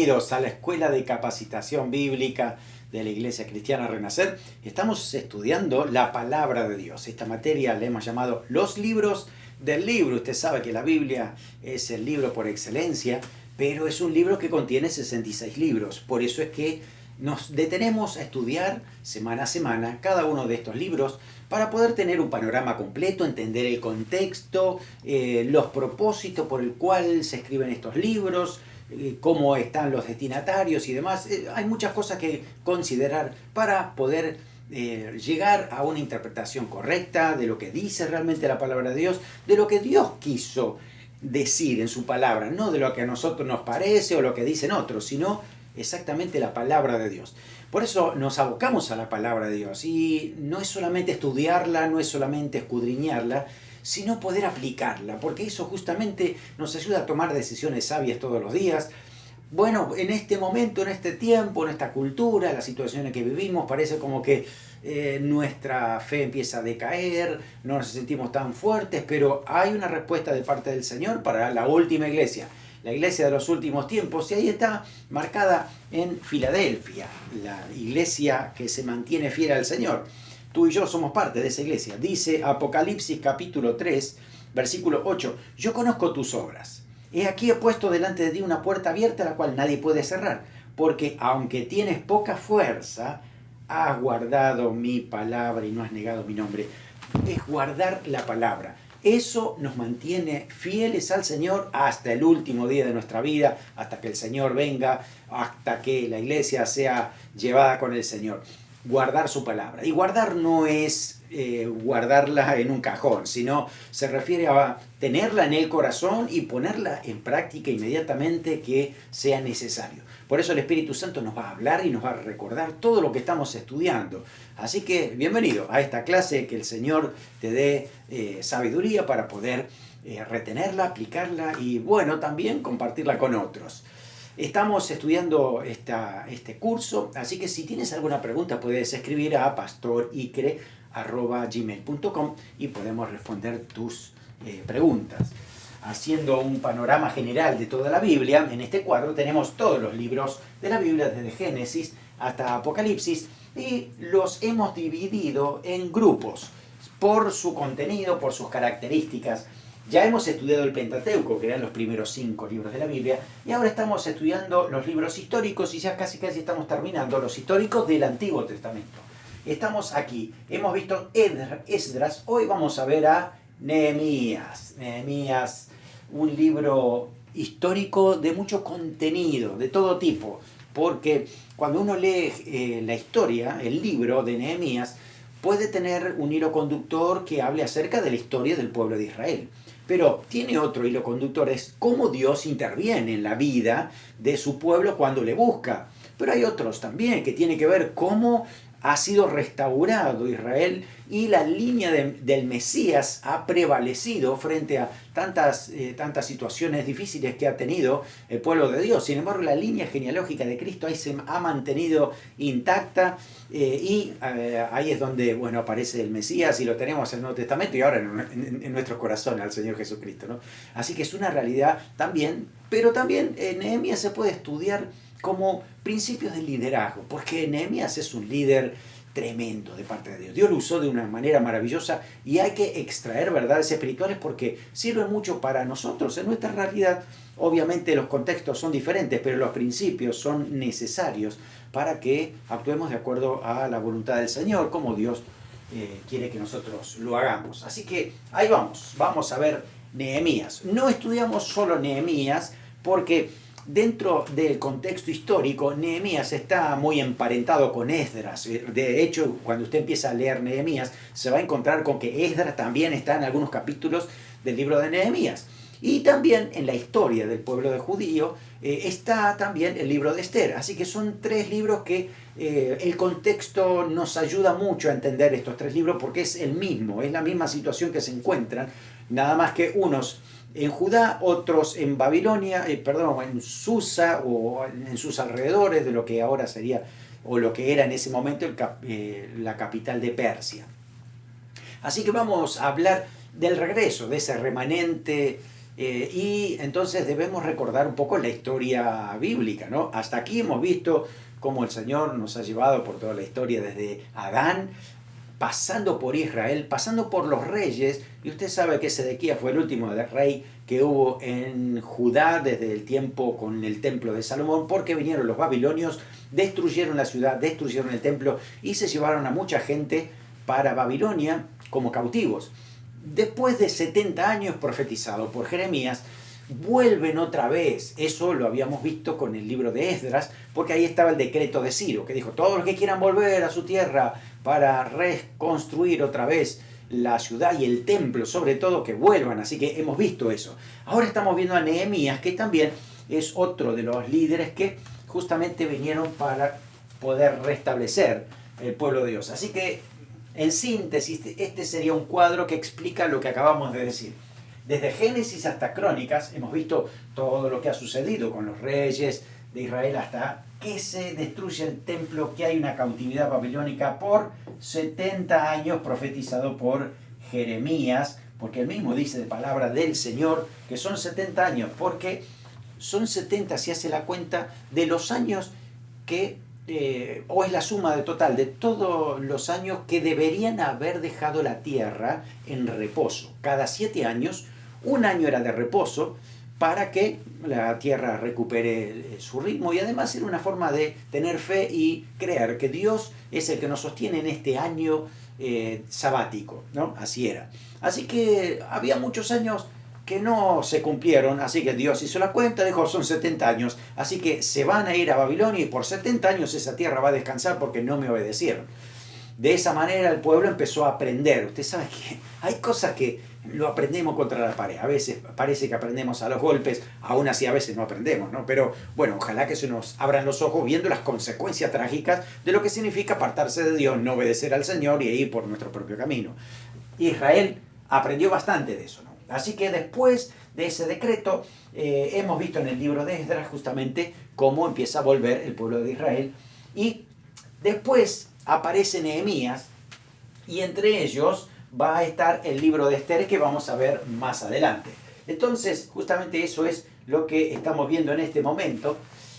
bienvenidos a la Escuela de Capacitación Bíblica de la Iglesia Cristiana Renacer. Estamos estudiando la Palabra de Dios. Esta materia la hemos llamado los libros del libro. Usted sabe que la Biblia es el libro por excelencia, pero es un libro que contiene 66 libros. Por eso es que nos detenemos a estudiar semana a semana cada uno de estos libros para poder tener un panorama completo, entender el contexto, los propósitos por el cual se escriben estos libros, cómo están los destinatarios y demás. Hay muchas cosas que considerar para poder llegar a una interpretación correcta de lo que dice realmente la palabra de Dios, de lo que Dios quiso decir en su palabra, no de lo que a nosotros nos parece o lo que dicen otros, sino exactamente la palabra de Dios. Por eso nos abocamos a la palabra de Dios, y no es solamente estudiarla, no es solamente escudriñarla, sino poder aplicarla, porque eso justamente nos ayuda a tomar decisiones sabias todos los días. Bueno, en este momento, en este tiempo, en esta cultura, las situaciones que vivimos, parece como que nuestra fe empieza a decaer, no nos sentimos tan fuertes, pero hay una respuesta de parte del Señor para la última iglesia, la iglesia de los últimos tiempos, y ahí está marcada en Filadelfia, la iglesia que se mantiene fiel al Señor. Tú y yo somos parte de esa iglesia. Dice Apocalipsis capítulo 3, versículo 8, yo conozco tus obras. He aquí he puesto delante de ti una puerta abierta, la cual nadie puede cerrar, porque aunque tienes poca fuerza, has guardado mi palabra y no has negado mi nombre. Es guardar la palabra. Eso nos mantiene fieles al Señor hasta el último día de nuestra vida, hasta que el Señor venga, hasta que la iglesia sea llevada con el Señor. Guardar su palabra. Y guardar no es guardarla en un cajón, sino se refiere a tenerla en el corazón y ponerla en práctica inmediatamente que sea necesario. Por eso el Espíritu Santo nos va a hablar y nos va a recordar todo lo que estamos estudiando. Así que bienvenido a esta clase, que el Señor te dé sabiduría para poder retenerla, aplicarla y bueno, también compartirla con otros. Estamos estudiando este curso, así que si tienes alguna pregunta puedes escribir a pastoricre@gmail.com y podemos responder tus preguntas. Haciendo un panorama general de toda la Biblia, en este cuadro tenemos todos los libros de la Biblia desde Génesis hasta Apocalipsis y los hemos dividido en grupos por su contenido, por sus características. Ya hemos estudiado el Pentateuco, que eran los primeros 5 libros de la Biblia, y ahora estamos estudiando los libros históricos y ya casi estamos terminando los históricos del Antiguo Testamento. Estamos aquí, hemos visto Esdras, hoy vamos a ver a Nehemías. Nehemías, un libro histórico de mucho contenido, de todo tipo, porque cuando uno lee la historia, el libro de Nehemías, puede tener un hilo conductor que hable acerca de la historia del pueblo de Israel. Pero tiene otro hilo conductor, es cómo Dios interviene en la vida de su pueblo cuando le busca. Pero hay otros también que tienen que ver cómo ha sido restaurado Israel y la línea del Mesías ha prevalecido frente a tantas situaciones difíciles que ha tenido el pueblo de Dios. Sin embargo, la línea genealógica de Cristo ahí se ha mantenido intacta y ahí es donde aparece el Mesías y lo tenemos en el Nuevo Testamento y ahora en nuestros corazones al Señor Jesucristo, ¿no? Así que es una realidad también, pero también Nehemías se puede estudiar como principios de liderazgo, porque Nehemías es un líder tremendo de parte de Dios. Dios lo usó de una manera maravillosa y hay que extraer verdades espirituales porque sirven mucho para nosotros en nuestra realidad. Obviamente los contextos son diferentes, pero los principios son necesarios para que actuemos de acuerdo a la voluntad del Señor, como Dios quiere que nosotros lo hagamos. Así que ahí vamos a ver Nehemías. No estudiamos solo Nehemías porque dentro del contexto histórico, Nehemías está muy emparentado con Esdras. De hecho, cuando usted empieza a leer Nehemías, se va a encontrar con que Esdras también está en algunos capítulos del libro de Nehemías. Y también en la historia del pueblo de judío está también el libro de Esther. Así que son 3 libros que el contexto nos ayuda mucho a entender estos 3 libros porque es el mismo, es la misma situación que se encuentran, nada más que unos en Judá, otros en Babilonia, en Susa o en sus alrededores de lo que ahora sería, o lo que era en ese momento la capital de Persia. Así que vamos a hablar del regreso de ese remanente Y entonces debemos recordar un poco la historia bíblica, ¿no? Hasta aquí hemos visto cómo el Señor nos ha llevado por toda la historia desde Adán, pasando por Israel, pasando por los reyes, y usted sabe que Sedequías fue el último rey que hubo en Judá desde el tiempo con el templo de Salomón, porque vinieron los babilonios, destruyeron la ciudad, destruyeron el templo y se llevaron a mucha gente para Babilonia como cautivos. Después de 70 años profetizado por Jeremías, vuelven otra vez. Eso lo habíamos visto con el libro de Esdras, porque ahí estaba el decreto de Ciro, que dijo, todos los que quieran volver a su tierra para reconstruir otra vez la ciudad y el templo, sobre todo, que vuelvan. Así que hemos visto eso. Ahora estamos viendo a Nehemías, que también es otro de los líderes que justamente vinieron para poder restablecer el pueblo de Dios. Así que, en síntesis, este sería un cuadro que explica lo que acabamos de decir. Desde Génesis hasta Crónicas hemos visto todo lo que ha sucedido con los reyes de Israel hasta que se destruye el templo, que hay una cautividad babilónica por 70 años profetizado por Jeremías, porque él mismo dice de palabra del Señor que son 70 años, porque son 70, si hace la cuenta, de los años que, o es la suma de total de todos los años que deberían haber dejado la tierra en reposo. Cada 7 años, un año era de reposo para que la tierra recupere su ritmo, y además era una forma de tener fe y creer que Dios es el que nos sostiene en este año sabático, ¿no? Así era. Así que había muchos años que no se cumplieron, así que Dios hizo la cuenta, dijo, son 70 años, así que se van a ir a Babilonia y por 70 años esa tierra va a descansar porque no me obedecieron. De esa manera el pueblo empezó a aprender. Usted sabe que hay cosas que lo aprendemos contra la pared. A veces parece que aprendemos a los golpes, aún así a veces no aprendemos, ¿no? Pero bueno, ojalá que se nos abran los ojos viendo las consecuencias trágicas de lo que significa apartarse de Dios, no obedecer al Señor y ir por nuestro propio camino. Israel aprendió bastante de eso, ¿no? Así que después de ese decreto, hemos visto en el libro de Esdras justamente cómo empieza a volver el pueblo de Israel. Y después aparece Nehemías, y entre ellos va a estar el libro de Esther, que vamos a ver más adelante. Entonces, justamente eso es lo que estamos viendo en este momento.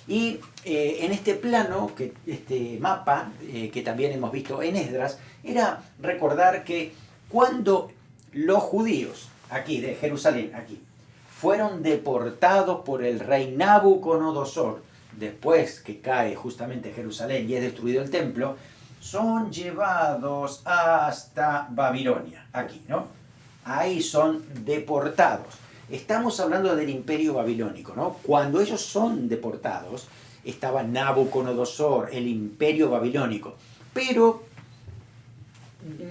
Y en este plano, este mapa, que también hemos visto en Esdras, era recordar que cuando los judíos, aquí de Jerusalén, aquí, fueron deportados por el rey Nabucodonosor, después que cae justamente Jerusalén y es destruido el templo, son llevados hasta Babilonia, aquí, ¿no? Ahí son deportados. Estamos hablando del imperio babilónico, ¿no? Cuando ellos son deportados, estaba Nabucodonosor, el imperio babilónico. Pero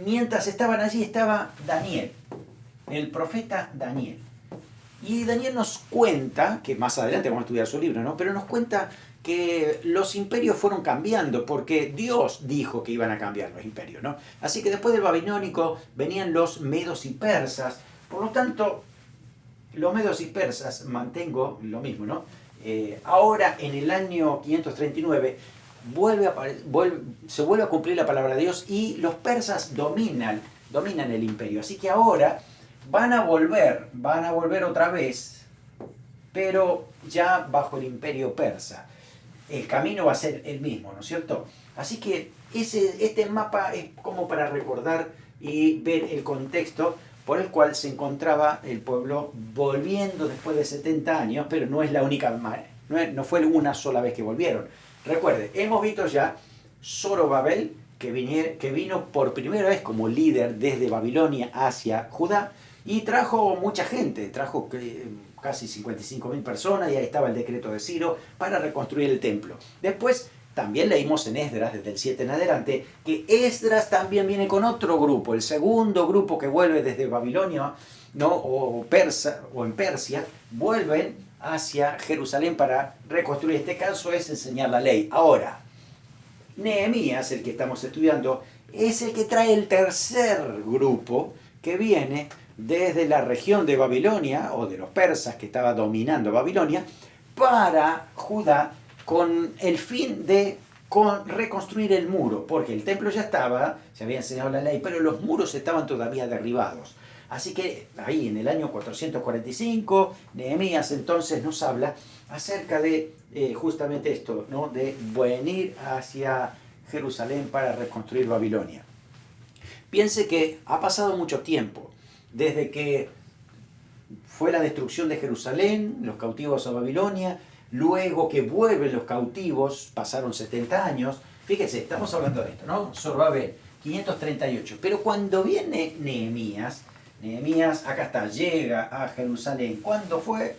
mientras estaban allí estaba Daniel, el profeta Daniel. Y Daniel nos cuenta, que más adelante vamos a estudiar su libro, ¿no? Pero nos cuenta que los imperios fueron cambiando porque Dios dijo que iban a cambiar los imperios, ¿no? Así que después del babilónico venían los medos y persas. Por lo tanto, los medos y persas, mantengo lo mismo, ¿no? Ahora, en el año 539, se vuelve a cumplir la palabra de Dios y los persas dominan el imperio. Así que ahora van a volver otra vez, pero ya bajo el imperio persa. El camino va a ser el mismo, ¿no es cierto? Así que este mapa es como para recordar y ver el contexto por el cual se encontraba el pueblo volviendo después de 70 años, pero no es la única, no fue una sola vez que volvieron. Recuerde, hemos visto ya Zorobabel, que vino por primera vez como líder desde Babilonia hacia Judá, y trajo mucha gente, trajo casi 55.000 personas, y ahí estaba el decreto de Ciro para reconstruir el templo. Después también leímos en Esdras, desde el 7 en adelante, que Esdras también viene con otro grupo, el segundo grupo que vuelve desde Babilonia, ¿no? o en Persia, vuelven hacia Jerusalén para reconstruir. Este caso es enseñar la ley. Ahora, Nehemías, el que estamos estudiando, es el que trae el tercer grupo que viene desde la región de Babilonia, o de los persas que estaba dominando Babilonia, para Judá, con el fin de reconstruir el muro, porque el templo ya estaba, se había enseñado la ley, pero los muros estaban todavía derribados. Así que ahí en el año 445, Nehemías entonces nos habla acerca de justamente esto, ¿no? De venir hacia Jerusalén para reconstruir Babilonia. Piense que ha pasado mucho tiempo desde que fue la destrucción de Jerusalén, los cautivos a Babilonia, luego que vuelven los cautivos, pasaron 70 años. Fíjese, estamos hablando de esto, ¿no? Zorobabel, 538. Pero cuando viene Nehemías, acá está, llega a Jerusalén. ¿Cuándo fue?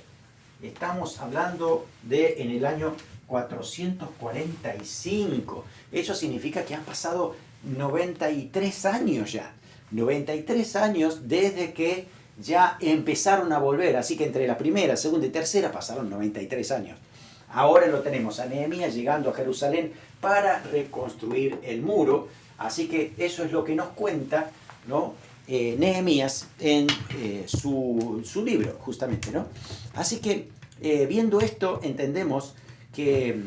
Estamos hablando de en el año 445. Eso significa que han pasado 93 años ya. 93 años desde que ya empezaron a volver. Así que entre la primera, segunda y tercera pasaron 93 años. Ahora lo tenemos a Nehemías llegando a Jerusalén para reconstruir el muro. Así que eso es lo que nos cuenta, ¿no? Nehemías en su libro, justamente, ¿no? Así que viendo esto entendemos que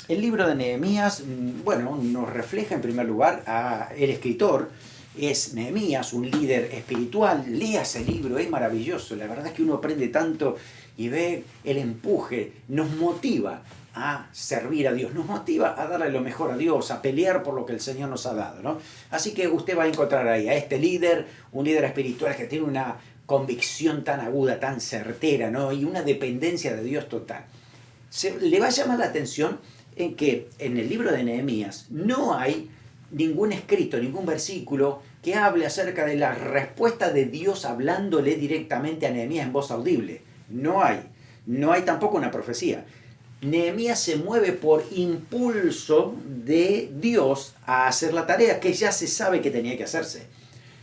el libro de Nehemías, bueno, nos refleja en primer lugar a el escritor. Es Nehemías, un líder espiritual. Lea ese libro, es maravilloso. La verdad es que uno aprende tanto y ve el empuje, nos motiva a servir a Dios, nos motiva a darle lo mejor a Dios, a pelear por lo que el Señor nos ha dado, ¿no? Así que usted va a encontrar ahí a este líder, un líder espiritual que tiene una convicción tan aguda, tan certera, ¿no? Y una dependencia de Dios total. Le va a llamar la atención en que en el libro de Nehemías no hay ningún escrito, ningún versículo que hable acerca de la respuesta de Dios hablándole directamente a Nehemías en voz audible. No hay tampoco una profecía. Nehemías se mueve por impulso de Dios a hacer la tarea que ya se sabe que tenía que hacerse.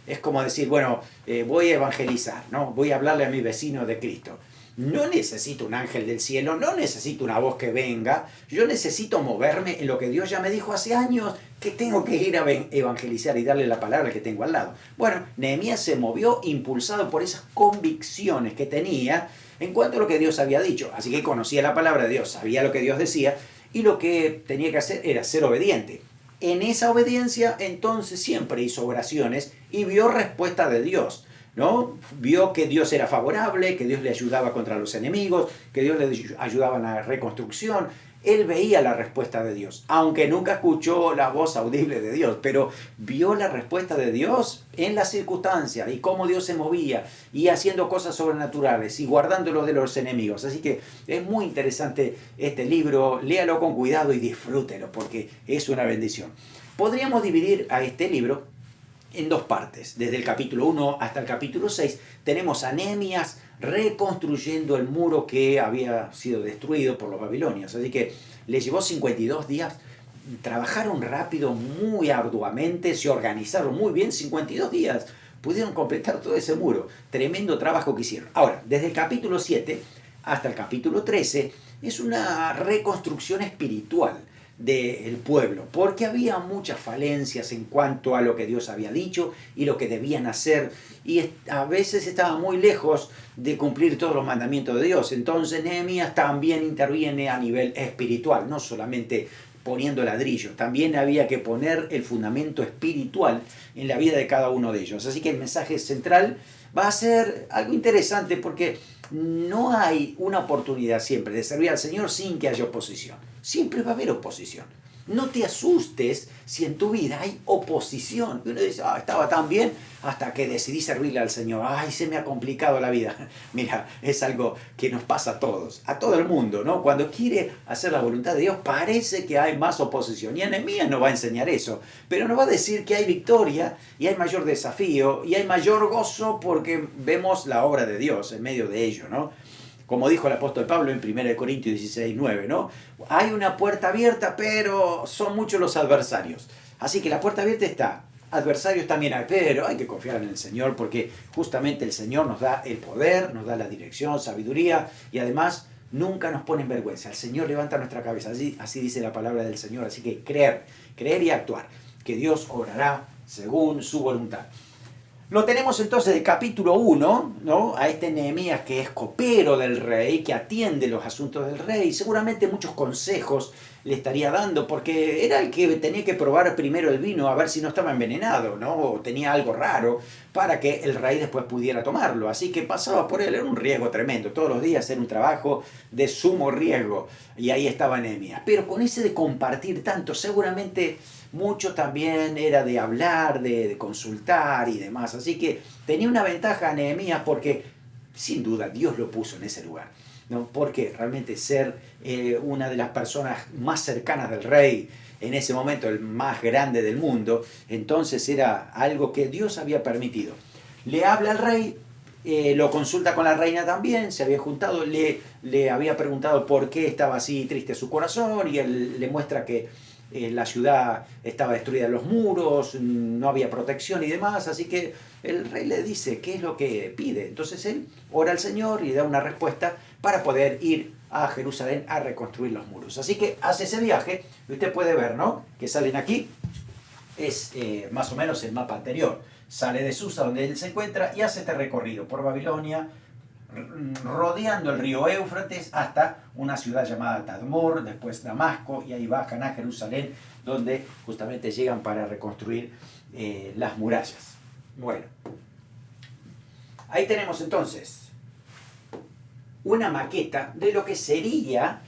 Es como decir, bueno, voy a evangelizar, ¿no? Voy a hablarle a mi vecino de Cristo. No necesito un ángel del cielo, no necesito una voz que venga, yo necesito moverme en lo que Dios ya me dijo hace años, que tengo que ir a evangelizar y darle la palabra que tengo al lado. Bueno, Nehemías se movió impulsado por esas convicciones que tenía en cuanto a lo que Dios había dicho. Así que conocía la palabra de Dios, sabía lo que Dios decía, y lo que tenía que hacer era ser obediente. En esa obediencia, entonces, siempre hizo oraciones y vio respuesta de Dios, ¿no? Vio que Dios era favorable, que Dios le ayudaba contra los enemigos, que Dios le ayudaba en la reconstrucción. Él veía la respuesta de Dios, aunque nunca escuchó la voz audible de Dios, pero vio la respuesta de Dios en las circunstancias y cómo Dios se movía y haciendo cosas sobrenaturales y guardándolo de los enemigos. Así que es muy interesante este libro, léalo con cuidado y disfrútelo porque es una bendición. Podríamos dividir a este libro en dos partes. Desde el capítulo 1 hasta el capítulo 6 tenemos a Nehemías reconstruyendo el muro que había sido destruido por los babilonios. Así que les llevó 52 días, trabajaron rápido, muy arduamente, se organizaron muy bien, 52 días pudieron completar todo ese muro. Tremendo trabajo que hicieron. Ahora, desde el capítulo 7 hasta el capítulo 13 es una reconstrucción espiritual del pueblo, porque había muchas falencias en cuanto a lo que Dios había dicho y lo que debían hacer, y a veces estaban muy lejos de cumplir todos los mandamientos de Dios. Entonces Nehemías también interviene a nivel espiritual, no solamente poniendo ladrillos, también había que poner el fundamento espiritual en la vida de cada uno de ellos. Así que el mensaje central va a ser algo interesante porque no hay una oportunidad siempre de servir al Señor sin que haya oposición. Siempre va a haber oposición. No te asustes si en tu vida hay oposición. Y uno dice, estaba tan bien hasta que decidí servirle al Señor. Ay, se me ha complicado la vida. Mira, es algo que nos pasa a todos, a todo el mundo, ¿no? Cuando quiere hacer la voluntad de Dios, parece que hay más oposición. Y Nehemías nos va a enseñar eso. Pero nos va a decir que hay victoria y hay mayor desafío y hay mayor gozo porque vemos la obra de Dios en medio de ello, ¿no? Como dijo el apóstol Pablo en 1 Corintios 16, 9, ¿no? Hay una puerta abierta, pero son muchos los adversarios. Así que la puerta abierta está. Adversarios también hay, pero hay que confiar en el Señor porque justamente el Señor nos da el poder, nos da la dirección, sabiduría y además nunca nos pone en vergüenza. El Señor levanta nuestra cabeza. Así dice la palabra del Señor. Así que creer y actuar. Que Dios obrará según su voluntad. Lo tenemos entonces de capítulo 1, ¿no? A este Nehemías que es copero del rey, que atiende los asuntos del rey, seguramente muchos consejos le estaría dando, porque era el que tenía que probar primero el vino a ver si no estaba envenenado, ¿no? O tenía algo raro para que el rey después pudiera tomarlo. Así que pasaba por él, era un riesgo tremendo. Todos los días era un trabajo de sumo riesgo. Y ahí estaba Nehemías. Pero con ese de compartir tanto, seguramente mucho también era de hablar, de consultar y demás. Así que tenía una ventaja Nehemías porque sin duda Dios lo puso en ese lugar, ¿no? Porque realmente ser una de las personas más cercanas del rey, en ese momento el más grande del mundo, entonces era algo que Dios había permitido. Le habla al rey, lo consulta con la reina también, se había juntado, le había preguntado por qué estaba así triste su corazón y él le muestra que la ciudad estaba destruida en los muros, no había protección y demás, así que el rey le dice qué es lo que pide. Entonces él ora al Señor y da una respuesta para poder ir a Jerusalén a reconstruir los muros. Así que hace ese viaje, y usted puede ver, ¿no?, que salen aquí, es más o menos el mapa anterior. Sale de Susa, donde él se encuentra, y hace este recorrido por Babilonia, rodeando el río Éufrates hasta una ciudad llamada Tadmor, después Damasco, y ahí bajan a Jerusalén, donde justamente llegan para reconstruir las murallas. Bueno, ahí tenemos entonces una maqueta de lo que sería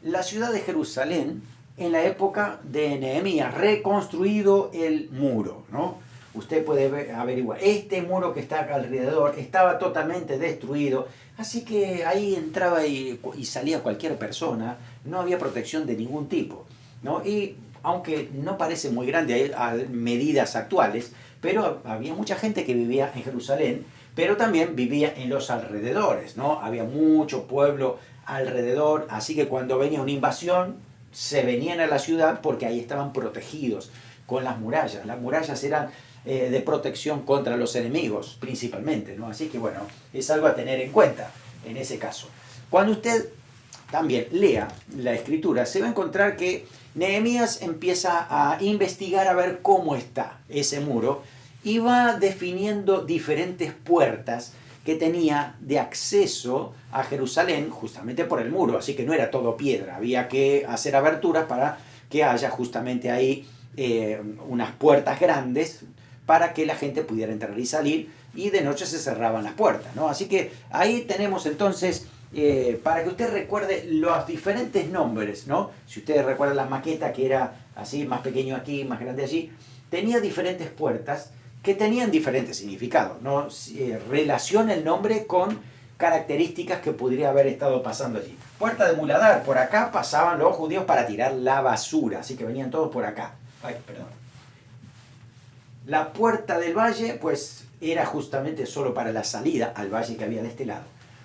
la ciudad de Jerusalén en la época de Nehemías, reconstruido el muro, ¿no? Usted puede averiguar, este muro que está acá alrededor estaba totalmente destruido, así que ahí entraba y salía cualquier persona, no había protección de ningún tipo, ¿no? Y aunque no parece muy grande a medidas actuales, pero había mucha gente que vivía en Jerusalén, pero también vivía en los alrededores, ¿no? Había mucho pueblo alrededor, así que cuando venía una invasión, se venían a la ciudad porque ahí estaban protegidos con las murallas. Las murallas eran de protección contra los enemigos, principalmente, ¿no? Así que bueno, es algo a tener en cuenta en ese caso. Cuando usted también lea la escritura, se va a encontrar que Nehemías empieza a investigar a ver cómo está ese muro y va definiendo diferentes puertas que tenía de acceso a Jerusalén justamente por el muro, así que no era todo piedra, había que hacer aberturas para que haya justamente ahí unas puertas grandes para que la gente pudiera entrar y salir, y de noche se cerraban las puertas, ¿no? Así que ahí tenemos entonces, para que usted recuerde los diferentes nombres, ¿no? Si usted recuerda la maqueta que era así, más pequeño aquí, más grande allí, tenía diferentes puertas que tenían diferentes significados, ¿no? Relaciona el nombre con características que podría haber estado pasando allí. Puerta de Muladar, por acá pasaban los judíos para tirar la basura, así que venían todos por acá. Ay, perdón. La puerta del valle, pues, era justamente solo para la salida al valle que había de este lado.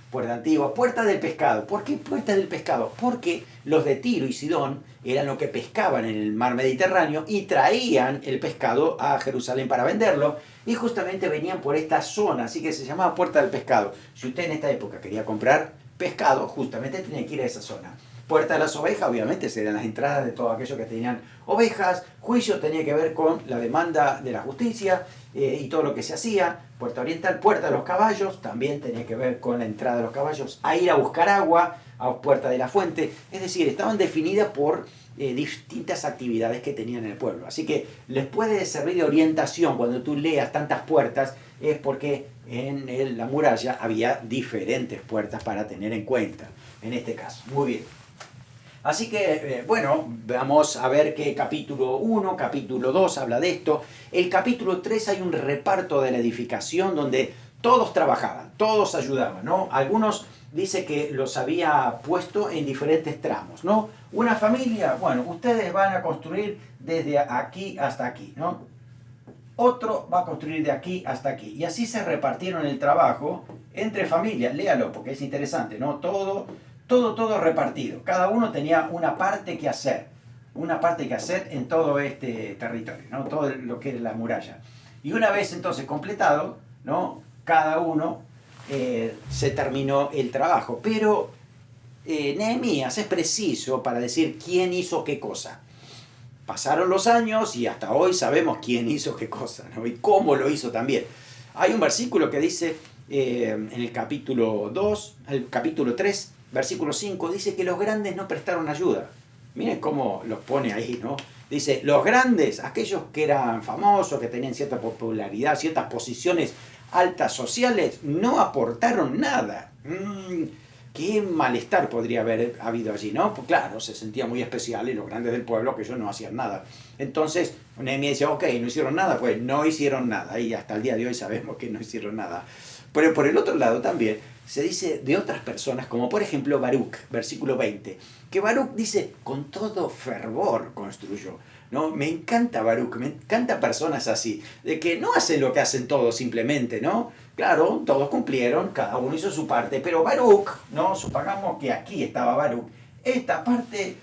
Puerta antigua, puerta del pescado. ¿Por qué puerta del pescado? Porque los de Tiro y Sidón eran los que pescaban en el mar Mediterráneo y traían el pescado a Jerusalén para venderlo, y justamente venían por esta zona, así que se llamaba puerta del pescado. Si usted en esta época quería comprar pescado, justamente tenía que ir a esa zona. Puerta de las ovejas, obviamente, serían las entradas de todos aquellos que tenían ovejas. Juicio tenía que ver con la demanda de la justicia y todo lo que se hacía. Puerta oriental, puerta de los caballos, también tenía que ver con la entrada de los caballos. A ir a buscar agua, a puerta de la fuente. Es decir, estaban definidas por distintas actividades que tenían en el pueblo. Así que les puede servir de orientación cuando tú leas tantas puertas, es porque en la muralla había diferentes puertas para tener en cuenta, en este caso. Muy bien. Así que, bueno, vamos a ver que capítulo 1, capítulo 2 habla de esto. El capítulo 3 hay un reparto de la edificación donde todos trabajaban, todos ayudaban, ¿no? Algunos dice que los había puesto en diferentes tramos, ¿no? Una familia, bueno, ustedes van a construir desde aquí hasta aquí, ¿no? Otro va a construir de aquí hasta aquí. Y así se repartieron el trabajo entre familias. Léalo porque es interesante, ¿no? Todo repartido. Cada uno tenía una parte que hacer en todo este territorio, ¿no? Todo lo que es la muralla. Y una vez entonces completado, ¿no? Cada uno se terminó el trabajo. Pero Nehemías es preciso para decir quién hizo qué cosa. Pasaron los años y hasta hoy sabemos quién hizo qué cosa, ¿no? Y cómo lo hizo también. Hay un versículo que dice en el capítulo 2, el capítulo 3, versículo 5, dice que los grandes no prestaron ayuda. Miren cómo los pone ahí, ¿no? Dice, los grandes, aquellos que eran famosos, que tenían cierta popularidad, ciertas posiciones altas sociales, no aportaron nada. Qué malestar podría haber habido allí, ¿no? Pues claro, se sentía muy especial y los grandes del pueblo que ellos no hacían nada. Entonces, Nehemías decía, ok, no hicieron nada, pues no hicieron nada. Y hasta el día de hoy sabemos que no hicieron nada. Pero por el otro lado también se dice de otras personas, como por ejemplo Baruc, versículo 20, que Baruc dice, con todo fervor construyó. ¿No? Me encanta Baruc, me encanta personas así, de que no hacen lo que hacen todos simplemente, ¿no? Claro, todos cumplieron, cada uno hizo su parte, pero Baruc, ¿no? Supongamos que aquí estaba Baruc, esta parte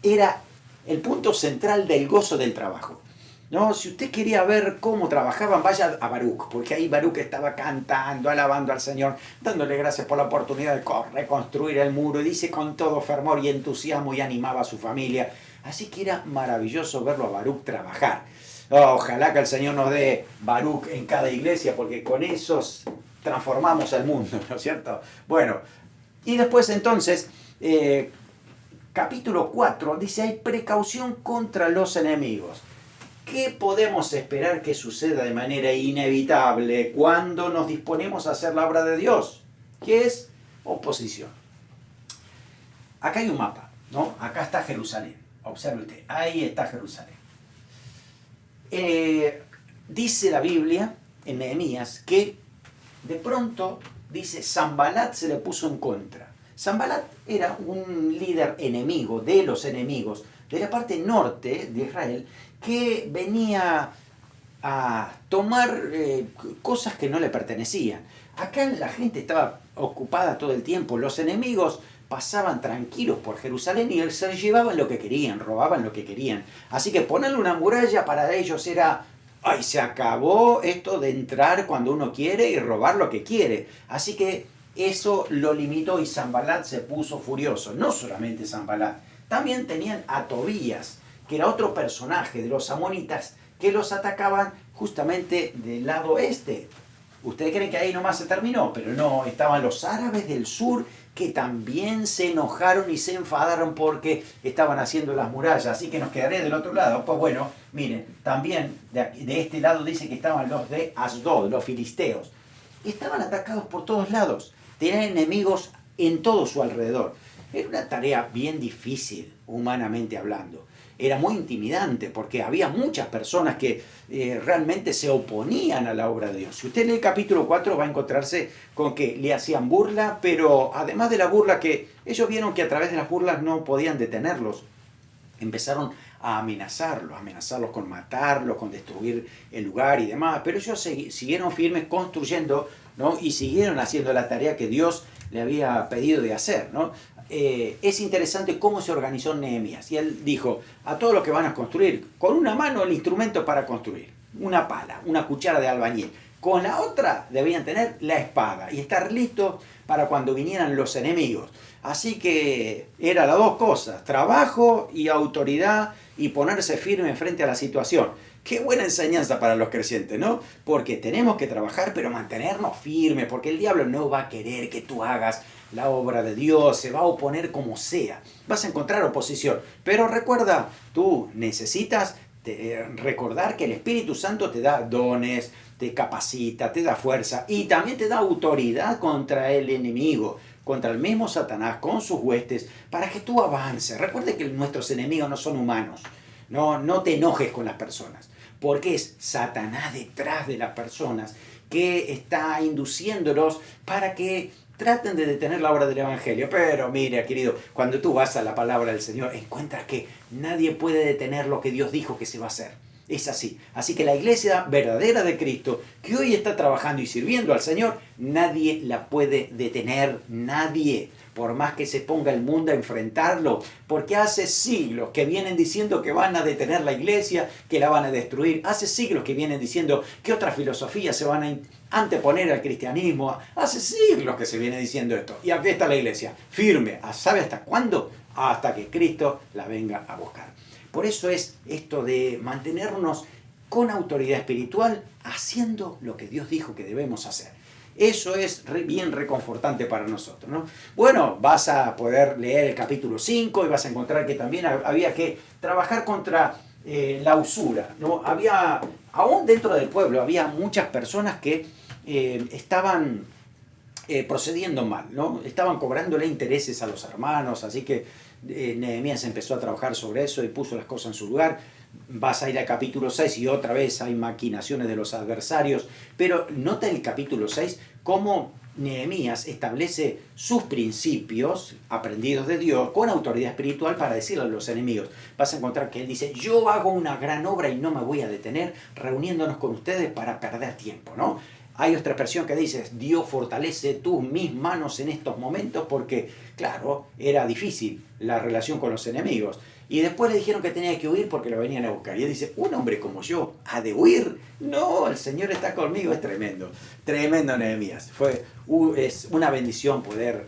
era el punto central del gozo del trabajo. ¿No? Si usted quería ver cómo trabajaban, vaya a Baruc, porque ahí Baruc estaba cantando, alabando al Señor, dándole gracias por la oportunidad de reconstruir el muro, y dice con todo fervor y entusiasmo y animaba a su familia. Así que era maravilloso verlo a Baruc trabajar. Ojalá que el Señor nos dé Baruc en cada iglesia, porque con esos transformamos el mundo, ¿no es cierto? Bueno, y después entonces, capítulo 4, dice, hay precaución contra los enemigos. ¿Qué podemos esperar que suceda de manera inevitable cuando nos disponemos a hacer la obra de Dios? ¿Qué es? Oposición. Acá hay un mapa, ¿no? Acá está Jerusalén. Observe usted, ahí está Jerusalén. Dice la Biblia en Nehemías que de pronto, dice, Sanbalat se le puso en contra. Sanbalat era un líder enemigo de los enemigos de la parte norte de Israel, que venía a tomar cosas que no le pertenecían. Acá la gente estaba ocupada todo el tiempo, los enemigos pasaban tranquilos por Jerusalén y se llevaban lo que querían, robaban lo que querían. Así que ponerle una muralla para ellos era, ay, se acabó esto de entrar cuando uno quiere y robar lo que quiere. Así que eso lo limitó y Sanbalat se puso furioso. No solamente Sanbalat, también tenían a Tobías, que era otro personaje de los amonitas, que los atacaban justamente del lado este. Ustedes creen que ahí nomás se terminó, pero no, estaban los árabes del sur que también se enojaron y se enfadaron porque estaban haciendo las murallas, así que nos quedaré del otro lado. Pues bueno, miren, también de este lado dice que estaban los de Asdod, los filisteos. Estaban atacados por todos lados, tenían enemigos en todo su alrededor. Era una tarea bien difícil, humanamente hablando. Era muy intimidante porque había muchas personas que realmente se oponían a la obra de Dios. Si usted lee el capítulo 4 va a encontrarse con que le hacían burla, pero además de la burla, que ellos vieron que a través de las burlas no podían detenerlos. Empezaron a amenazarlos con matarlos, con destruir el lugar y demás, pero ellos siguieron firmes construyendo, ¿no? Y siguieron haciendo la tarea que Dios le había pedido de hacer, ¿no? Es interesante cómo se organizó Nehemías. Y él dijo, a todos los que van a construir, con una mano el instrumento para construir, una pala, una cuchara de albañil. Con la otra debían tener la espada y estar listos para cuando vinieran los enemigos. Así que era las dos cosas, trabajo y autoridad y ponerse firme frente a la situación. Qué buena enseñanza para los creyentes, ¿no? Porque tenemos que trabajar pero mantenernos firmes, porque el diablo no va a querer que tú hagas la obra de Dios, se va a oponer como sea. Vas a encontrar oposición, pero recuerda, tú necesitas recordar que el Espíritu Santo te da dones, te capacita, te da fuerza y también te da autoridad contra el enemigo, contra el mismo Satanás, con sus huestes, para que tú avances. Recuerde que nuestros enemigos no son humanos. No te enojes con las personas, porque es Satanás detrás de las personas que está induciéndolos para que traten de detener la obra del Evangelio. Pero mire, querido, cuando tú vas a la palabra del Señor, encuentras que nadie puede detener lo que Dios dijo que se va a hacer. Es así. Así que la iglesia verdadera de Cristo, que hoy está trabajando y sirviendo al Señor, nadie la puede detener, nadie. Por más que se ponga el mundo a enfrentarlo, porque hace siglos que vienen diciendo que van a detener la iglesia, que la van a destruir. Hace siglos que vienen diciendo que otras filosofías se van a anteponer al cristianismo. Hace siglos que se viene diciendo esto. Y aquí está la iglesia, firme. ¿Sabe hasta cuándo? Hasta que Cristo la venga a buscar. Por eso es esto de mantenernos con autoridad espiritual, haciendo lo que Dios dijo que debemos hacer. Eso es bien reconfortante para nosotros, ¿no? Bueno, vas a poder leer el capítulo 5 y vas a encontrar que también había que trabajar contra la usura, ¿no? Aún dentro del pueblo, había muchas personas que estaban procediendo mal, ¿no? Estaban cobrándole intereses a los hermanos, así que Nehemías empezó a trabajar sobre eso y puso las cosas en su lugar. Vas a ir al capítulo 6 y otra vez hay maquinaciones de los adversarios, pero nota el capítulo 6 cómo Nehemías establece sus principios aprendidos de Dios con autoridad espiritual para decirle a los enemigos. Vas a encontrar que él dice, yo hago una gran obra y no me voy a detener reuniéndonos con ustedes para perder tiempo, ¿no? Hay otra expresión que dice, Dios fortalece mis manos en estos momentos porque, claro, era difícil la relación con los enemigos. Y después le dijeron que tenía que huir porque lo venían a buscar. Y él dice, un hombre como yo, ¿ha de huir? No, el Señor está conmigo, es tremendo. Tremendo Nehemías. Es una bendición poder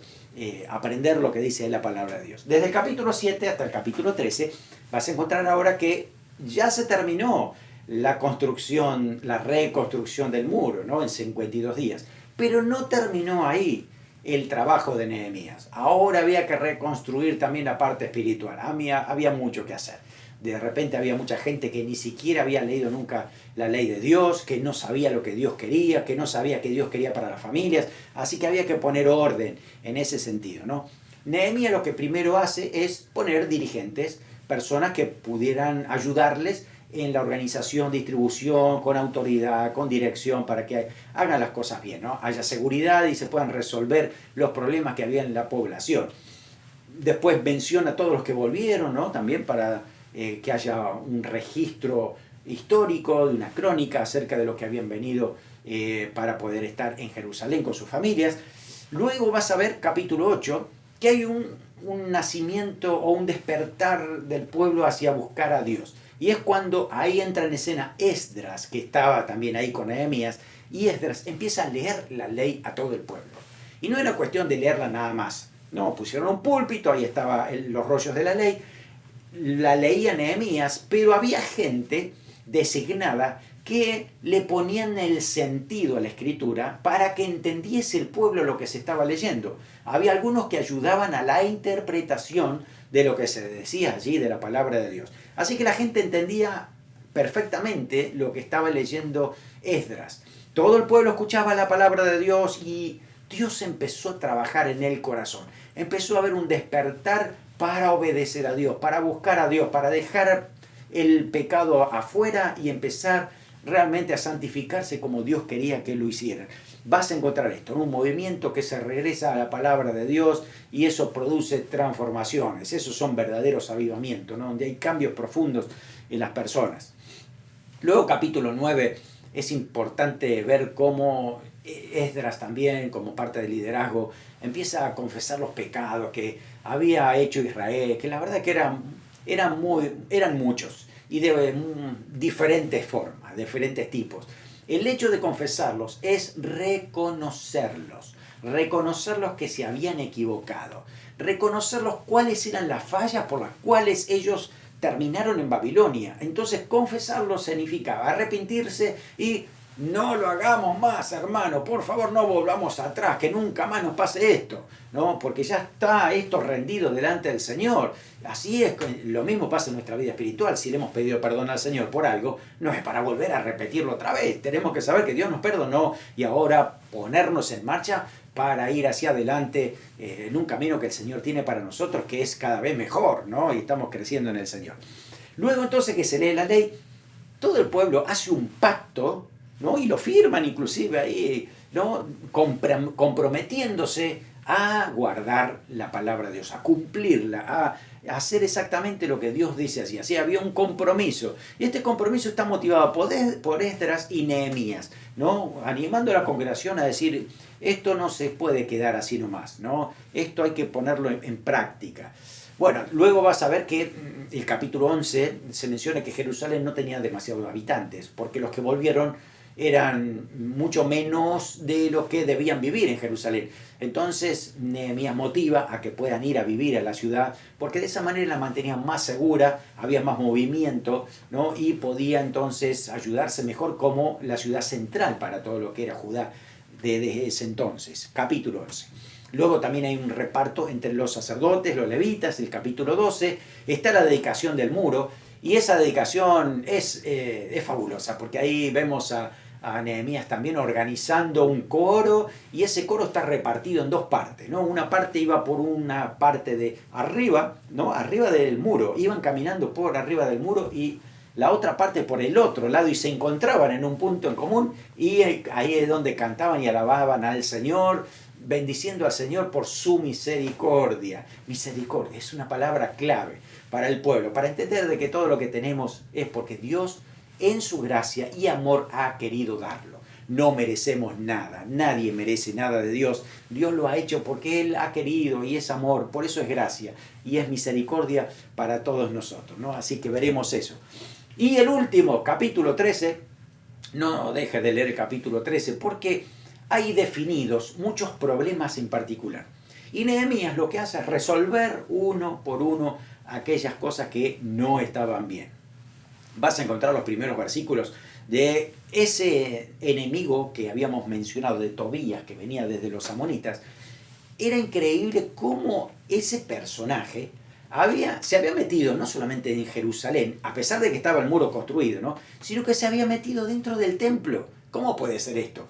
aprender lo que dice la palabra de Dios. Desde el capítulo 7 hasta el capítulo 13 vas a encontrar ahora que ya se terminó la construcción, la reconstrucción del muro, ¿no? En 52 días. Pero no terminó ahí el trabajo de Nehemías. Ahora había que reconstruir también la parte espiritual. Había mucho que hacer. De repente había mucha gente que ni siquiera había leído nunca la ley de Dios, que no sabía lo que Dios quería, que no sabía qué Dios quería para las familias. Así que había que poner orden en ese sentido, ¿no? Nehemías lo que primero hace es poner dirigentes, personas que pudieran ayudarles en la organización, distribución, con autoridad, con dirección, para que hagan las cosas bien, ¿no? Haya seguridad y se puedan resolver los problemas que había en la población. Después menciona a todos los que volvieron, ¿no? También para que haya un registro histórico, de una crónica acerca de los que habían venido para poder estar en Jerusalén con sus familias. Luego vas a ver, capítulo 8, que hay un nacimiento o un despertar del pueblo hacia buscar a Dios. Y es cuando ahí entra en escena Esdras, que estaba también ahí con Nehemías, y Esdras empieza a leer la ley a todo el pueblo. Y no era cuestión de leerla nada más. No, pusieron un púlpito, ahí estaban los rollos de la ley, la leía Nehemías, pero había gente designada que le ponían el sentido a la escritura para que entendiese el pueblo lo que se estaba leyendo. Había algunos que ayudaban a la interpretación de lo que se decía allí, de la palabra de Dios. Así que la gente entendía perfectamente lo que estaba leyendo Esdras. Todo el pueblo escuchaba la palabra de Dios y Dios empezó a trabajar en el corazón. Empezó a haber un despertar para obedecer a Dios, para buscar a Dios, para dejar el pecado afuera y empezar realmente a santificarse como Dios quería que lo hicieran. Vas a encontrar esto, un movimiento que se regresa a la palabra de Dios y eso produce transformaciones. Esos son verdaderos avivamientos, ¿no? Donde hay cambios profundos en las personas. Luego, capítulo 9, es importante ver cómo Esdras también, como parte del liderazgo, empieza a confesar los pecados que había hecho Israel, que la verdad que eran muchos y de diferentes formas, diferentes tipos. El hecho de confesarlos es reconocerlos que se habían equivocado, reconocerlos cuáles eran las fallas por las cuales ellos terminaron en Babilonia. Entonces confesarlos significa arrepentirse y no lo hagamos más, hermano, por favor no volvamos atrás, que nunca más nos pase esto, ¿no? Porque ya está esto rendido delante del Señor. Así es, lo mismo pasa en nuestra vida espiritual. Si le hemos pedido perdón al Señor por algo, no es para volver a repetirlo otra vez. Tenemos que saber que Dios nos perdonó y ahora ponernos en marcha para ir hacia adelante en un camino que el Señor tiene para nosotros, que es cada vez mejor, ¿no? Y estamos creciendo en el Señor. Luego entonces que se lee la ley, todo el pueblo hace un pacto, ¿no? Y lo firman inclusive ahí, ¿no? Comprometiéndose a guardar la palabra de Dios, a cumplirla, a hacer exactamente lo que Dios dice así. Así había un compromiso. Y este compromiso está motivado por Esdras y Nehemías, ¿no? Animando a la congregación a decir, esto no se puede quedar así nomás, ¿no? Esto hay que ponerlo en práctica. Bueno, luego vas a ver que el capítulo 11 se menciona que Jerusalén no tenía demasiados habitantes, porque los que volvieron eran mucho menos de lo que debían vivir en Jerusalén. Entonces Nehemías motiva a que puedan ir a vivir a la ciudad, porque de esa manera la mantenían más segura, había más movimiento, ¿no? Y podía entonces ayudarse mejor como la ciudad central para todo lo que era Judá desde ese entonces. Capítulo 11. Luego también hay un reparto entre los sacerdotes, los levitas, el capítulo 12. Está la dedicación del muro, y esa dedicación es fabulosa, porque ahí vemos a Nehemías también organizando un coro, y ese coro está repartido en dos partes, ¿no? Una parte iba por una parte de arriba, ¿no? Arriba del muro, iban caminando por arriba del muro, y la otra parte por el otro lado, y se encontraban en un punto en común, y ahí es donde cantaban y alababan al Señor, bendiciendo al Señor por su misericordia. Misericordia es una palabra clave para el pueblo, para entender de que todo lo que tenemos es porque Dios en su gracia y amor ha querido darlo. No merecemos nada, nadie merece nada de Dios. Dios lo ha hecho porque Él ha querido, y es amor, por eso es gracia y es misericordia para todos nosotros, ¿no? Así que veremos eso. Y el último, capítulo 13, no deje de leer el capítulo 13 porque hay definidos muchos problemas en particular. Y Nehemías lo que hace es resolver uno por uno aquellas cosas que no estaban bien. Vas a encontrar los primeros versículos de ese enemigo que habíamos mencionado, de Tobías, que venía desde los amonitas. Era increíble cómo ese personaje se había metido no solamente en Jerusalén, a pesar de que estaba el muro construido, ¿no? Sino que se había metido dentro del templo. ¿Cómo puede ser esto?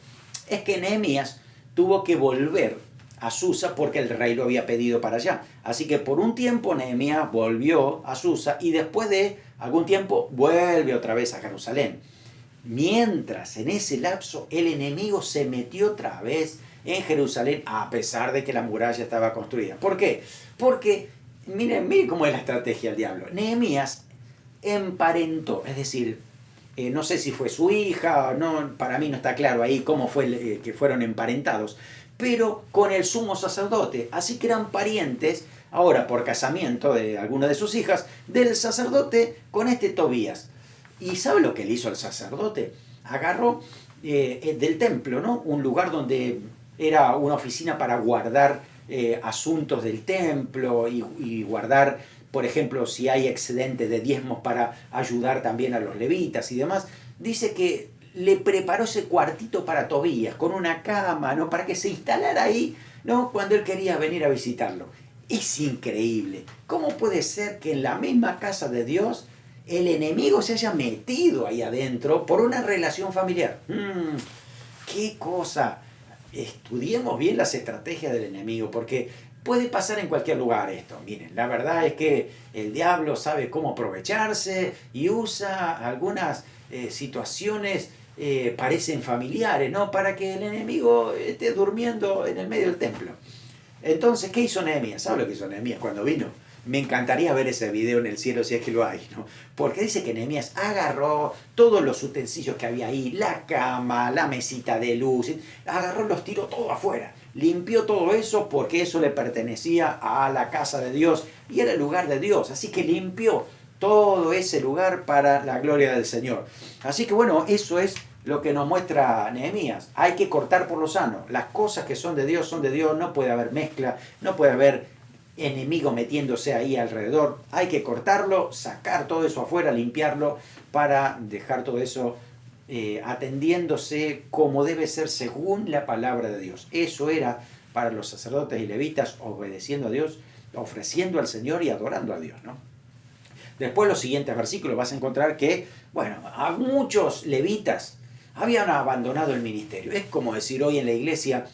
Es que Nehemías tuvo que volver a Susa porque el rey lo había pedido para allá. Así que por un tiempo Nehemías volvió a Susa, y después de algún tiempo vuelve otra vez a Jerusalén. Mientras en ese lapso el enemigo se metió otra vez en Jerusalén, a pesar de que la muralla estaba construida. ¿Por qué? Porque miren cómo es la estrategia del diablo. Nehemías emparentó, es decir, no sé si fue su hija, no, para mí no está claro ahí cómo fue que fueron emparentados, pero con el sumo sacerdote, así que eran parientes, ahora por casamiento de alguna de sus hijas, del sacerdote con este Tobías. ¿Y sabe lo que le hizo al sacerdote? Agarró del templo, ¿no? Un lugar donde era una oficina para guardar asuntos del templo y guardar, por ejemplo, si hay excedente de diezmos, para ayudar también a los levitas y demás. Dice que le preparó ese cuartito para Tobías, con una cama, ¿no? Para que se instalara ahí, ¿no? Cuando él quería venir a visitarlo. Es increíble. ¿Cómo puede ser que en la misma casa de Dios el enemigo se haya metido ahí adentro por una relación familiar? ¡Qué cosa! Estudiemos bien las estrategias del enemigo, porque puede pasar en cualquier lugar esto. Miren, la verdad es que el diablo sabe cómo aprovecharse y usa algunas situaciones parecen familiares, ¿no? Para que el enemigo esté durmiendo en el medio del templo. Entonces, ¿qué hizo Nehemías? ¿Sabe lo que hizo Nehemías cuando vino? Me encantaría ver ese video en el cielo, si es que lo hay, ¿no? Porque dice que Nehemías agarró todos los utensilios que había ahí, la cama, la mesita de luz, agarró, los tiró todo afuera, limpió todo eso, porque eso le pertenecía a la casa de Dios y era el lugar de Dios. Así que limpió todo ese lugar para la gloria del Señor. Así que bueno, eso es lo que nos muestra Nehemías. Hay que cortar por lo sano. Las cosas que son de Dios, no puede haber mezcla, no puede haber enemigo metiéndose ahí alrededor. Hay que cortarlo, sacar todo eso afuera, limpiarlo, para dejar todo eso atendiéndose como debe ser según la palabra de Dios. Eso era para los sacerdotes y levitas, obedeciendo a Dios, ofreciendo al Señor y adorando a Dios, ¿no? Después, los siguientes versículos vas a encontrar que, bueno, a muchos levitas habían abandonado el ministerio. Es como decir hoy en la iglesia,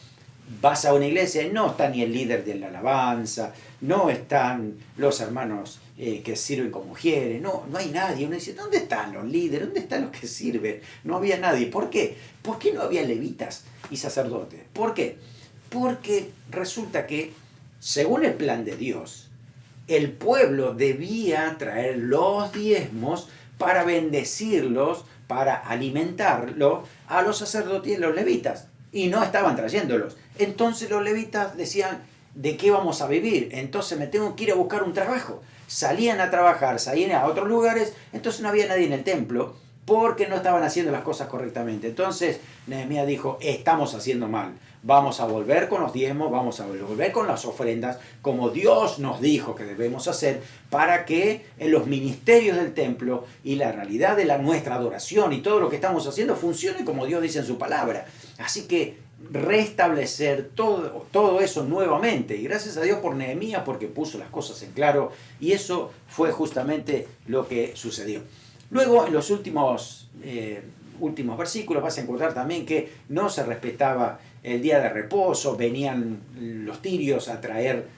vas a una iglesia y no está ni el líder de la alabanza, no están los hermanos que sirven como mujeres, no hay nadie. Uno dice, ¿dónde están los líderes? ¿Dónde están los que sirven? No había nadie. ¿Por qué? ¿Por qué no había levitas y sacerdotes? ¿Por qué? Porque resulta que, según el plan de Dios, el pueblo debía traer los diezmos para bendecirlos, para alimentarlos a los sacerdotes y a los levitas. Y no estaban trayéndolos. Entonces los levitas decían, ¿de qué vamos a vivir? Entonces me tengo que ir a buscar un trabajo. Salían a trabajar, salían a otros lugares, entonces no había nadie en el templo porque no estaban haciendo las cosas correctamente. Entonces Nehemías dijo, estamos haciendo mal, vamos a volver con los diezmos, vamos a volver con las ofrendas, como Dios nos dijo que debemos hacer, para que en los ministerios del templo y la realidad de nuestra adoración y todo lo que estamos haciendo funcione como Dios dice en su palabra. Así que restablecer todo eso nuevamente, y gracias a Dios por Nehemías, porque puso las cosas en claro, y eso fue justamente lo que sucedió. Luego, en los últimos versículos vas a encontrar también que no se respetaba el día de reposo, venían los tirios a traer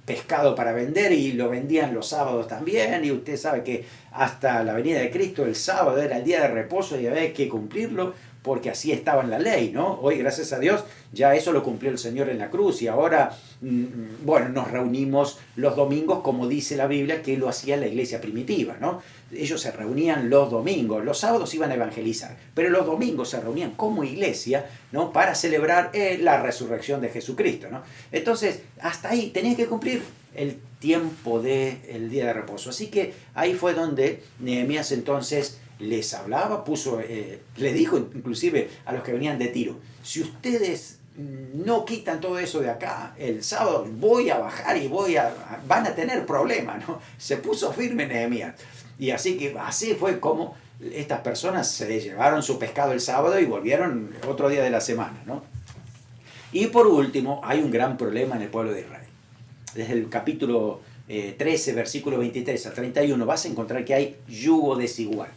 pescado para vender y lo vendían los sábados también, y usted sabe que hasta la venida de Cristo el sábado era el día de reposo y había que cumplirlo, porque así estaba en la ley, ¿no? Hoy, gracias a Dios, ya eso lo cumplió el Señor en la cruz, y ahora, bueno, nos reunimos los domingos, como dice la Biblia, que lo hacía la iglesia primitiva, ¿no? Ellos se reunían los domingos, los sábados iban a evangelizar, pero los domingos se reunían como iglesia, ¿no? Para celebrar la resurrección de Jesucristo, ¿no? Entonces, hasta ahí tenías que cumplir el tiempo del día de reposo. Así que ahí fue donde Nehemías entonces les hablaba, les dijo inclusive a los que venían de Tiro, si ustedes no quitan todo eso de acá, el sábado voy a bajar y van a tener problemas, ¿no? Se puso firme Nehemías. Y así fue como estas personas se llevaron su pescado el sábado y volvieron otro día de la semana, ¿no? Y por último, hay un gran problema en el pueblo de Israel. Desde el capítulo 13, versículo 23 a 31, vas a encontrar que hay yugo desigual.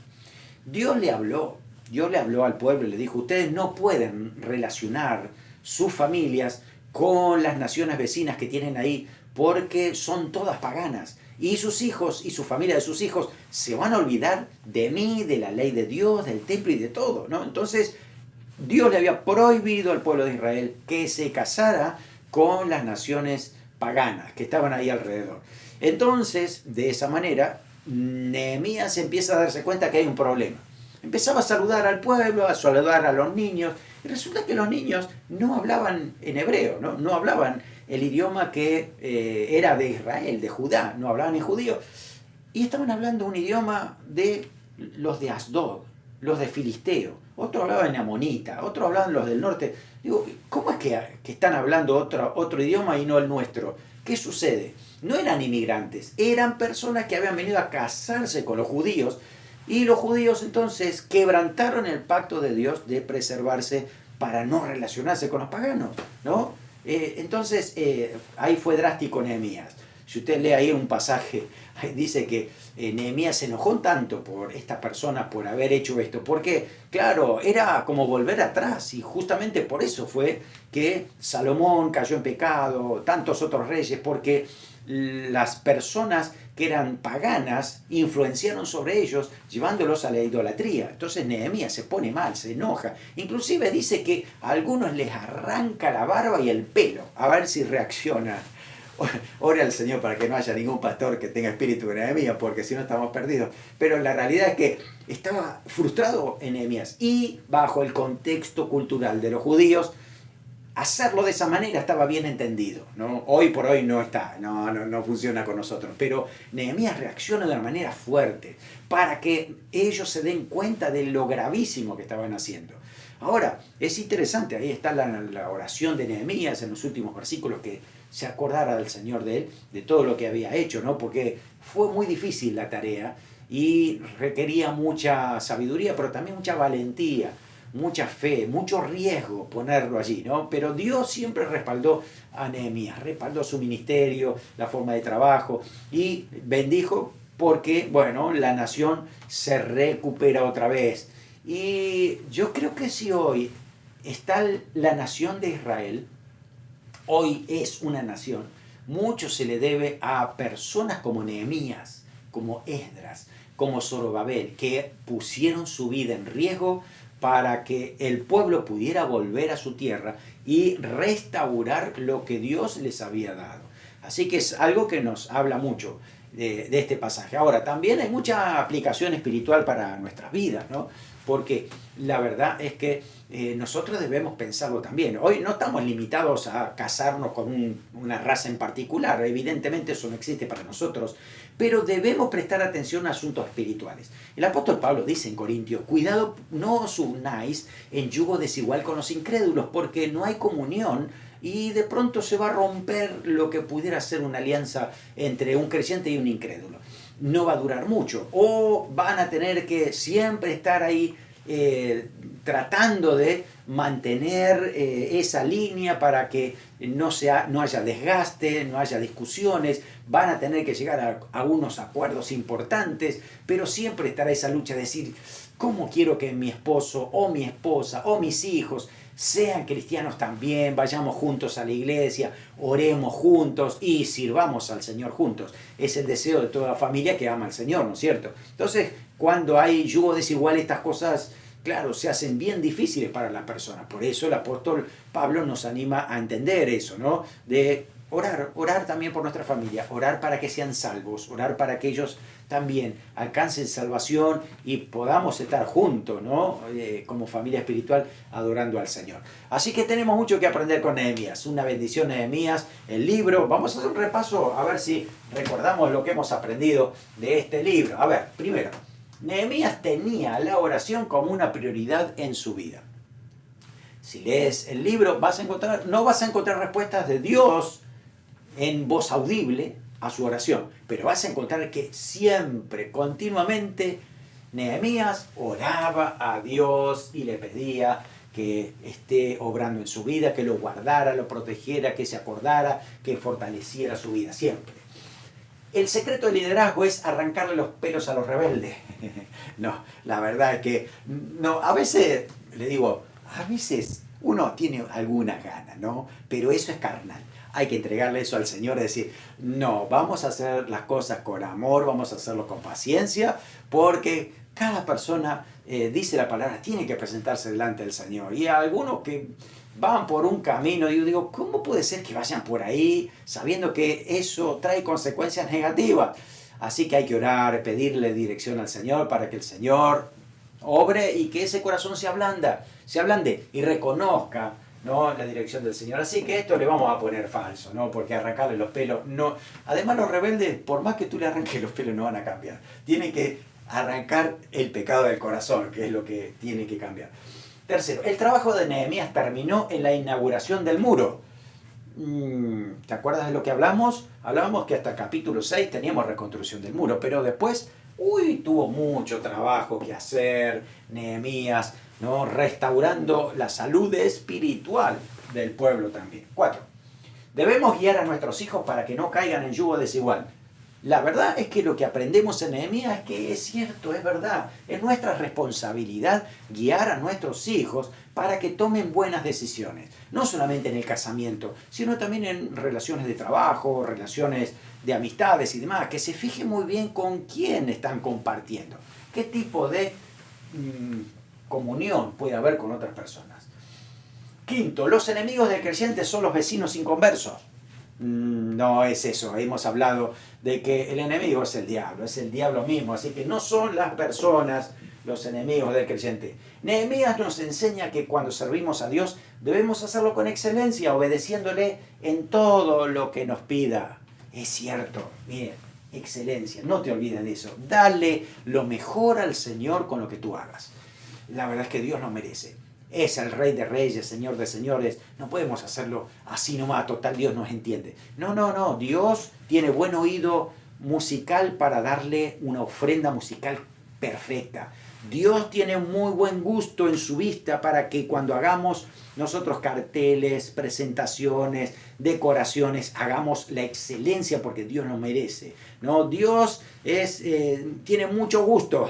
Dios le habló al pueblo y le dijo, ustedes no pueden relacionar sus familias con las naciones vecinas que tienen ahí, porque son todas paganas. Y sus hijos y su familia de sus hijos se van a olvidar de mí, de la ley de Dios, del templo y de todo, ¿no? Entonces, Dios le había prohibido al pueblo de Israel que se casara con las naciones paganas que estaban ahí alrededor. Entonces, de esa manera, Nehemías empieza a darse cuenta que hay un problema. Empezaba a saludar al pueblo, a saludar a los niños, y resulta que los niños no hablaban en hebreo, no hablaban el idioma que era de Israel, de Judá, no hablaban en judío, y estaban hablando un idioma de los de Asdod, los de Filisteo, otros hablaban en amonita, otros hablaban los del norte. Digo, ¿cómo es que están hablando otro idioma y no el nuestro? ¿Qué sucede? No eran inmigrantes, eran personas que habían venido a casarse con los judíos, y los judíos entonces quebrantaron el pacto de Dios de preservarse para no relacionarse con los paganos, ¿no? Entonces ahí fue drástico Nehemías. Si usted lee ahí un pasaje, ahí dice que Nehemías se enojó tanto por estas personas por haber hecho esto, porque claro, era como volver atrás, y justamente por eso fue que Salomón cayó en pecado, tantos otros reyes, porque las personas que eran paganas influenciaron sobre ellos, llevándolos a la idolatría. Entonces Nehemías se pone mal, se enoja, inclusive dice que a algunos les arranca la barba y el pelo, a ver si reacciona. Ore al Señor para que no haya ningún pastor que tenga espíritu de Nehemías, porque si no estamos perdidos. Pero la realidad es que estaba frustrado en Nehemías, y bajo el contexto cultural de los judíos, hacerlo de esa manera estaba bien entendido, ¿no? Hoy por hoy no funciona con nosotros, pero Nehemías reacciona de una manera fuerte para que ellos se den cuenta de lo gravísimo que estaban haciendo. Ahora, es interesante, ahí está la oración de Nehemías en los últimos versículos, que se acordara del Señor de él, de todo lo que había hecho, ¿no? Porque fue muy difícil la tarea y requería mucha sabiduría, pero también mucha valentía, mucha fe, mucho riesgo ponerlo allí, ¿no? Pero Dios siempre respaldó a Nehemías, respaldó su ministerio, la forma de trabajo, y bendijo porque, bueno, la nación se recupera otra vez. Y yo creo que si hoy está la nación de Israel, hoy es una nación, mucho se le debe a personas como Nehemías, como Esdras, como Zorobabel, que pusieron su vida en riesgo para que el pueblo pudiera volver a su tierra y restaurar lo que Dios les había dado. Así que es algo que nos habla mucho de este pasaje. Ahora, también hay mucha aplicación espiritual para nuestras vidas, ¿no? porque la verdad es que nosotros debemos pensarlo también. Hoy no estamos limitados a casarnos con una raza en particular, evidentemente eso no existe para nosotros, pero debemos prestar atención a asuntos espirituales. El apóstol Pablo dice en Corintios, cuidado, no os unáis en yugo desigual con los incrédulos, porque no hay comunión y de pronto se va a romper lo que pudiera ser una alianza entre un creyente y un incrédulo. No va a durar mucho, o van a tener que siempre estar ahí tratando de mantener esa línea para que no haya desgaste, no haya discusiones, van a tener que llegar a unos acuerdos importantes, pero siempre estará esa lucha de decir, ¿cómo quiero que mi esposo o mi esposa o mis hijos sean cristianos también? Vayamos juntos a la iglesia, oremos juntos y sirvamos al Señor juntos. Es el deseo de toda familia que ama al Señor, ¿no es cierto? Entonces, cuando hay yugo desigual, estas cosas, claro, se hacen bien difíciles para las personas. Por eso el apóstol Pablo nos anima a entender eso, ¿no? De orar también por nuestra familia, orar para que sean salvos, orar para que ellos también alcancen salvación y podamos estar juntos, ¿no? Como familia espiritual adorando al Señor. Así que tenemos mucho que aprender con Nehemías. Una bendición, Nehemías, el libro. Vamos a hacer un repaso a ver si recordamos lo que hemos aprendido de este libro. A ver, primero, Nehemías tenía la oración como una prioridad en su vida. Si lees el libro, no vas a encontrar respuestas de Dios en voz audible a su oración, pero vas a encontrar que siempre, continuamente, Nehemías oraba a Dios y le pedía que esté obrando en su vida, que lo guardara, lo protegiera, que se acordara, que fortaleciera su vida, siempre. El secreto del liderazgo es arrancarle los pelos a los rebeldes. No, la verdad es que no, a veces, le digo, a veces uno tiene algunas ganas, ¿no? Pero eso es carnal. Hay que entregarle eso al Señor y decir, no, vamos a hacer las cosas con amor, vamos a hacerlo con paciencia, porque cada persona, dice la palabra, tiene que presentarse delante del Señor. Y algunos que van por un camino, yo digo, ¿cómo puede ser que vayan por ahí sabiendo que eso trae consecuencias negativas? Así que hay que orar, pedirle dirección al Señor para que el Señor obre y que ese corazón se ablande y reconozca, ¿no?, la dirección del Señor. Así que esto le vamos a poner falso, ¿no? Porque arrancarle los pelos no. Además, los rebeldes, por más que tú le arranques los pelos, no van a cambiar. Tienen que arrancar el pecado del corazón, que es lo que tiene que cambiar. Tercero, el trabajo de Nehemías terminó en la inauguración del muro. ¿Te acuerdas de lo que hablamos? Hablábamos que hasta el capítulo 6 teníamos reconstrucción del muro, pero después, tuvo mucho trabajo que hacer Nehemías, ¿no? Restaurando la salud espiritual del pueblo también. 4. Debemos guiar a nuestros hijos para que no caigan en yugo desigual. La verdad es que lo que aprendemos en Nehemías es que es cierto, es verdad. Es nuestra responsabilidad guiar a nuestros hijos para que tomen buenas decisiones. No solamente en el casamiento, sino también en relaciones de trabajo, relaciones de amistades y demás. Que se fijen muy bien con quién están compartiendo. Qué tipo de comunión puede haber con otras personas. 5. Los enemigos del creyente son los vecinos inconversos. No es eso. Hemos hablado de que el enemigo es el diablo mismo. Así que no son las personas los enemigos del creyente. Nehemías nos enseña que cuando servimos a Dios debemos hacerlo con excelencia, obedeciéndole en todo lo que nos pida. Es cierto, miren, excelencia, no te olvides de eso. Dale lo mejor al Señor con lo que tú hagas. La verdad es que Dios nos merece. Es el Rey de Reyes, Señor de Señores. No podemos hacerlo así nomás, total, Dios nos entiende. No. Dios tiene buen oído musical para darle una ofrenda musical perfecta. Dios tiene muy buen gusto en su vista para que cuando hagamos nosotros carteles, presentaciones, decoraciones, hagamos la excelencia porque Dios lo merece, ¿no? Dios tiene mucho gusto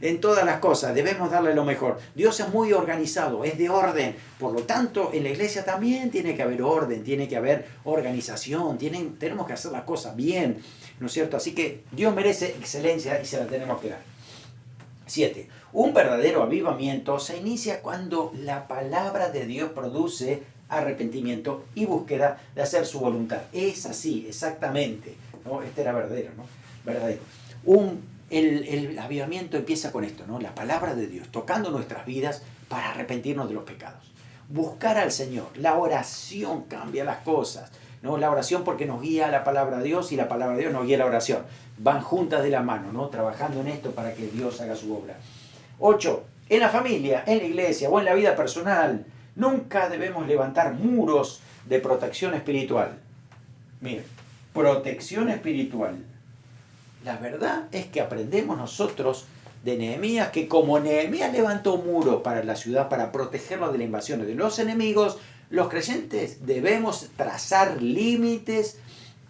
en todas las cosas, debemos darle lo mejor. Dios es muy organizado, es de orden, por lo tanto en la iglesia también tiene que haber orden, tiene que haber organización, tenemos que hacer las cosas bien, ¿no es cierto? Así que Dios merece excelencia y se la tenemos que dar. 7. Un verdadero avivamiento se inicia cuando la palabra de Dios produce arrepentimiento y búsqueda de hacer su voluntad. Es así, exactamente, ¿no? Este era verdadero, ¿no? Verdadero. Un el avivamiento empieza con esto, ¿no? La palabra de Dios, tocando nuestras vidas para arrepentirnos de los pecados. Buscar al Señor. La oración cambia las cosas, ¿no? La oración porque nos guía la palabra de Dios y la palabra de Dios nos guía la oración. Van juntas de la mano, ¿no? Trabajando en esto para que Dios haga su obra. 8. En la familia, en la iglesia o en la vida personal, nunca debemos levantar muros de protección espiritual. Miren, protección espiritual. La verdad es que aprendemos nosotros de Nehemías que como Nehemías levantó muros para la ciudad para protegerlo de las invasiones de los enemigos, los creyentes debemos trazar límites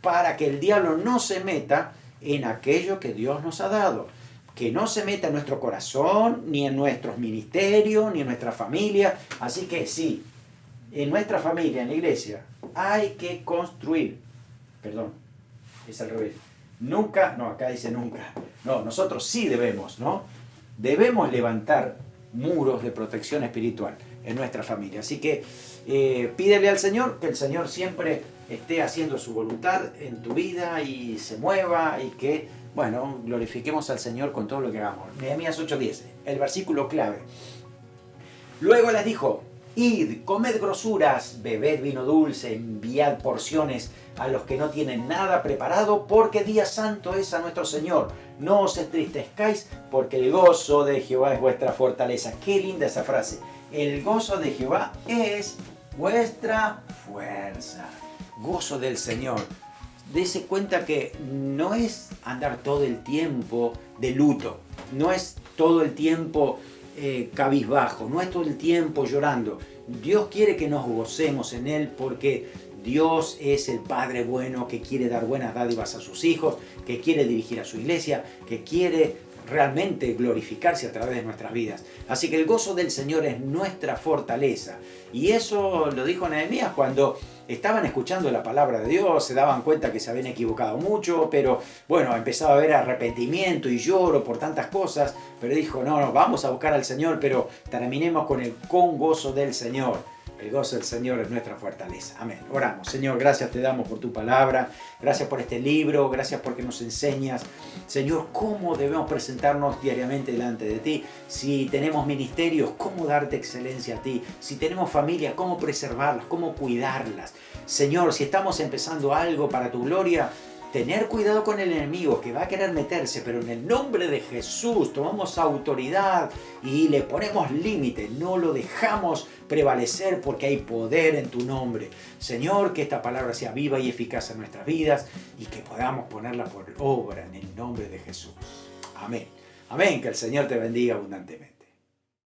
para que el diablo no se meta en aquello que Dios nos ha dado. Que no se meta en nuestro corazón, ni en nuestros ministerios, ni en nuestra familia. Así que sí, en nuestra familia, en la iglesia, hay que construir. Perdón, es al revés. Nunca, no, acá dice nunca. No, nosotros sí debemos, ¿no? Debemos levantar muros de protección espiritual en nuestra familia. Así que pídele al Señor que el Señor siempre esté haciendo su voluntad en tu vida y se mueva y que, bueno, glorifiquemos al Señor con todo lo que hagamos. Nehemías 8:10, el versículo clave. Luego les dijo: id, comed grosuras, bebed vino dulce, enviad porciones a los que no tienen nada preparado, porque día santo es a nuestro Señor. No os entristezcáis, porque el gozo de Jehová es vuestra fortaleza. Qué linda esa frase. El gozo de Jehová es vuestra fuerza. Gozo del Señor. Dese cuenta que no es andar todo el tiempo de luto, no es todo el tiempo cabizbajo, no es todo el tiempo llorando. Dios quiere que nos gocemos en Él porque Dios es el Padre bueno que quiere dar buenas dádivas a sus hijos, que quiere dirigir a su iglesia, que quiere realmente glorificarse a través de nuestras vidas. Así que el gozo del Señor es nuestra fortaleza. Y eso lo dijo Nehemías cuando estaban escuchando la palabra de Dios, se daban cuenta que se habían equivocado mucho, pero bueno, empezaba a haber arrepentimiento y lloro por tantas cosas, pero dijo, no, vamos a buscar al Señor, pero terminemos con gozo del Señor. El gozo del Señor es nuestra fortaleza. Amén. Oramos. Señor, gracias te damos por tu palabra. Gracias por este libro. Gracias porque nos enseñas, Señor, cómo debemos presentarnos diariamente delante de ti. Si tenemos ministerios, cómo darte excelencia a ti. Si tenemos familia, cómo preservarlas, cómo cuidarlas. Señor, si estamos empezando algo para tu gloria, tener cuidado con el enemigo que va a querer meterse, pero en el nombre de Jesús tomamos autoridad y le ponemos límite, no lo dejamos prevalecer porque hay poder en tu nombre. Señor, que esta palabra sea viva y eficaz en nuestras vidas y que podamos ponerla por obra en el nombre de Jesús. Amén. Amén, que el Señor te bendiga abundantemente.